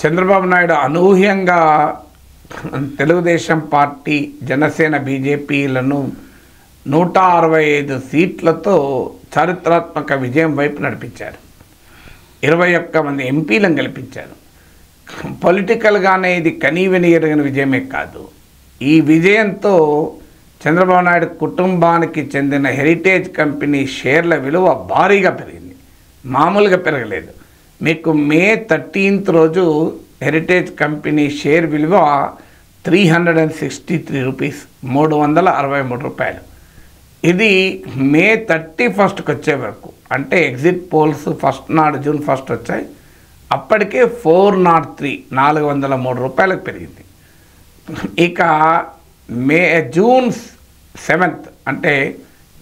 చంద్రబాబు నాయుడు అనూహ్యంగా తెలుగుదేశం పార్టీ, జనసేన, బీజేపీలను 165 సీట్లతో చారిత్రాత్మక విజయం వైపు నడిపించారు. 21 మంది ఎంపీలను గెలిపించారు. పొలిటికల్గానే ఇది కనీవిని ఎరగని విజయమే కాదు. ఈ విజయంతో చంద్రబాబు నాయుడు కుటుంబానికి చెందిన హెరిటేజ్ కంపెనీ షేర్ల విలువ భారీగా పెరిగింది. మామూలుగా పెరగలేదు. మీకు మే 13 రోజు హెరిటేజ్ కంపెనీ షేర్ విలువ 363 రూపీస్, 363 రూపాయలు. ఇది మే 31కి వచ్చే వరకు, అంటే ఎగ్జిట్ పోల్స్ ఫస్ట్ నాడు జూన్ 1 వచ్చాయి, అప్పటికే 403 403 రూపాయలకు పెరిగింది. ఇక జూన్ 7 అంటే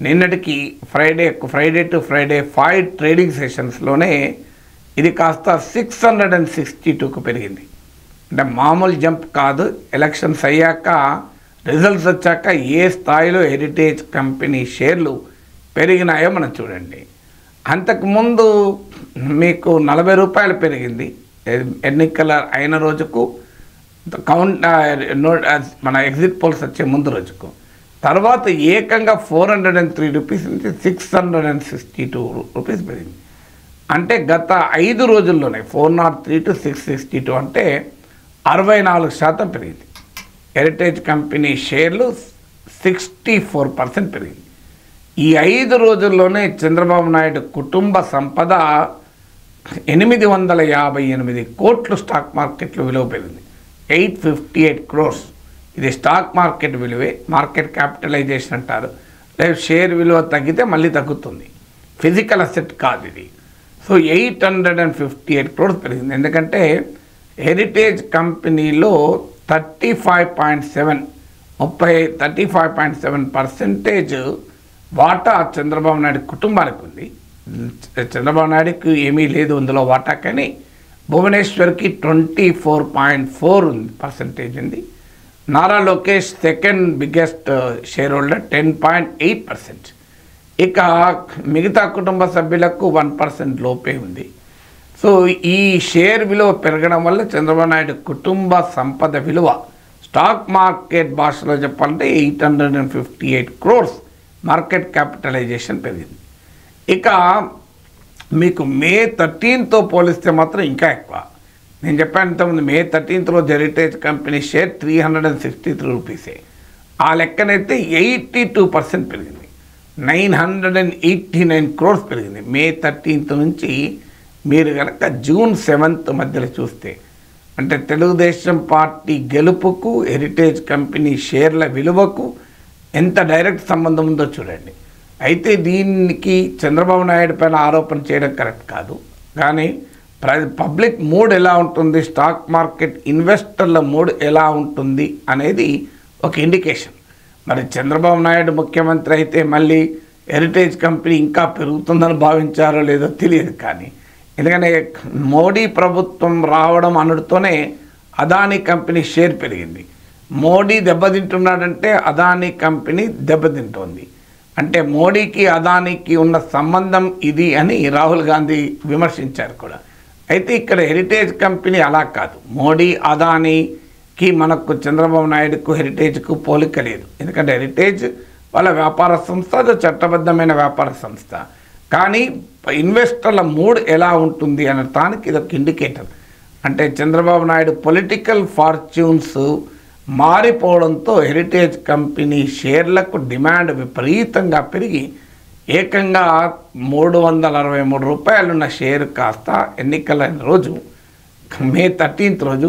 నిన్నటికి ఫ్రైడే టు ఫ్రైడే 5 ట్రేడింగ్ సెషన్స్లోనే ఇది కాస్త 662కు పెరిగింది. అంటే మామూలు జంప్ కాదు. ఎలక్షన్స్ అయ్యాక, రిజల్ట్స్ వచ్చాక ఏ స్థాయిలో హెరిటేజ్ కంపెనీ షేర్లు పెరిగినాయో మనం చూడండి. అంతకుముందు మీకు 40 రూపాయలు పెరిగింది ఎన్నికల అయిన రోజుకు, మన ఎగ్జిట్ పోల్స్ వచ్చే ముందు రోజుకు. తర్వాత ఏకంగా 403 రూపీస్ నుంచి 662 రూపీస్ పెరిగింది. అంటే గత 5 రోజుల్లోనే 403 to 662 అంటే 64% పెరిగింది. హెరిటేజ్ కంపెనీ షేర్లు 64% పెరిగింది. ఈ 5 రోజుల్లోనే చంద్రబాబు నాయుడు కుటుంబ సంపద 858 కోట్లు స్టాక్ మార్కెట్లో విలువ పెరిగింది. 858 crores. ఇది స్టాక్ మార్కెట్ విలువే, మార్కెట్ క్యాపిటలైజేషన్ అంటారు. లేదు, షేర్ విలువ తగ్గితే మళ్ళీ తగ్గుతుంది, ఫిజికల్ అసెట్ కాదు ఇది. సో 858 crores పెరిగింది. ఎందుకంటే హెరిటేజ్ కంపెనీలో 35.7% వాటా చంద్రబాబు నాయుడు కుటుంబానికి ఉంది. చంద్రబాబు నాయుడుకి ఏమీ లేదు అందులో వాటా, కానీ భువనేశ్వర్కి 24.4% ఉంది. Nara Lokesh second biggest share holder 10.8%. ఇక మిగతా కుటుంబ సభ్యులకు 1% లోపే ఉంది. సో ఈ షేర్ విలువ పెరగడం వల్ల చంద్రబాబు నాయుడు కుటుంబ సంపద విలువ స్టాక్ మార్కెట్ భాషలో చెప్పాలంటే 858 crores మార్కెట్ క్యాపిటలైజేషన్ పెరిగింది. ఇక మీకు మే 13తో పోలిస్తే మాత్రం ఇంకా ఎక్కువ. నేను చెప్పాను ఇంతకుముందు, మే 13th రోజు హెరిటేజ్ కంపెనీ షేర్ 363 రూపీసే. ఆ లెక్కనైతే 82% పెరిగింది. 989 crores పెరిగింది మే 13th నుంచి. మీరు కనుక జూన్ 7 మధ్యలో చూస్తే, అంటే తెలుగుదేశం పార్టీ గెలుపుకు హెరిటేజ్ కంపెనీ షేర్ల విలువకు ఎంత డైరెక్ట్ సంబంధం ఉందో చూడండి. అయితే దీనికి చంద్రబాబు నాయుడు పైన ఆరోపణ చేయడం కరెక్ట్ కాదు, కానీ పబ్లిక్ మూడ్ ఎలా ఉంటుంది, స్టాక్ మార్కెట్ ఇన్వెస్టర్ల మూడ్ ఎలా ఉంటుంది అనేది ఒక ఇండికేషన్. మరి చంద్రబాబు నాయుడు ముఖ్యమంత్రి అయితే మళ్ళీ హెరిటేజ్ కంపెనీ ఇంకా పెరుగుతుందని భావించారో లేదో తెలియదు. కానీ ఎందుకంటే మోడీ ప్రభుత్వం రావడం అనుడితోనే అదానీ కంపెనీ షేర్ పెరిగింది. మోడీ దెబ్బతింటున్నాడంటే అదానీ కంపెనీ దెబ్బతింటోంది. అంటే మోడీకి అదానీకి ఉన్న సంబంధం ఇది అని రాహుల్ గాంధీ విమర్శించారు కూడా. అయితే ఇక్కడ హెరిటేజ్ కంపెనీ అలా కాదు. మోడీ అదానీకి మనకు చంద్రబాబు నాయుడుకు హెరిటేజ్కు పోలిక లేదు. ఎందుకంటే హెరిటేజ్ వాళ్ళ వ్యాపార సంస్థ, అది చట్టబద్ధమైన వ్యాపార సంస్థ. కానీ ఇన్వెస్టర్ల మూడ్ ఎలా ఉంటుంది అనే దానికి ఇది ఒక ఇండికేటర్. అంటే చంద్రబాబు నాయుడు పొలిటికల్ ఫార్చ్యూన్స్ మారిపోవడంతో హెరిటేజ్ కంపెనీ షేర్లకు డిమాండ్ విపరీతంగా పెరిగి ఏకంగా 363 రూపాయలున్న షేర్ కాస్త ఎన్నికలైన రోజు మే 13th రోజు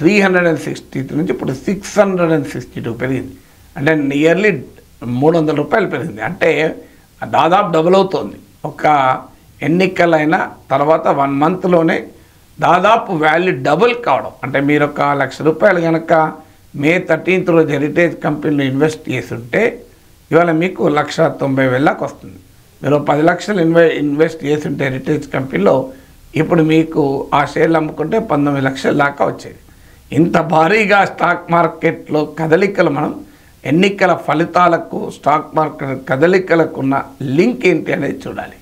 363 నుంచి ఇప్పుడు 662 పెరిగింది. అంటే నియర్లీ 300 రూపాయలు పెరిగింది. అంటే దాదాపు డబుల్ అవుతోంది. ఒక ఎన్నికలైన తర్వాత 1 monthలోనే దాదాపు వాల్యూ డబుల్ కావడం. అంటే మీరు ఒక 1,00,000 రూపాయలు కనుక మే 13th రోజు హెరిటేజ్ కంపెనీలో ఇన్వెస్ట్ చేస్తుంటే ఇవాళ మీకు 1,90,000 వస్తుంది. మీరు 10 లక్షలు ఇన్వెస్ట్ చేస్తుంటే హెరిటేజ్ కంపెనీలో ఇప్పుడు మీకు ఆ షేర్లు అమ్ముకుంటే 19 లక్షల దాకా వచ్చేది. ఇంత భారీగా స్టాక్ మార్కెట్లో కదలికలు, మనం ఎన్నికల ఫలితాలకు స్టాక్ మార్కెట్ కదలికలకు ఉన్న లింక్ ఏంటి అనేది చూడాలి.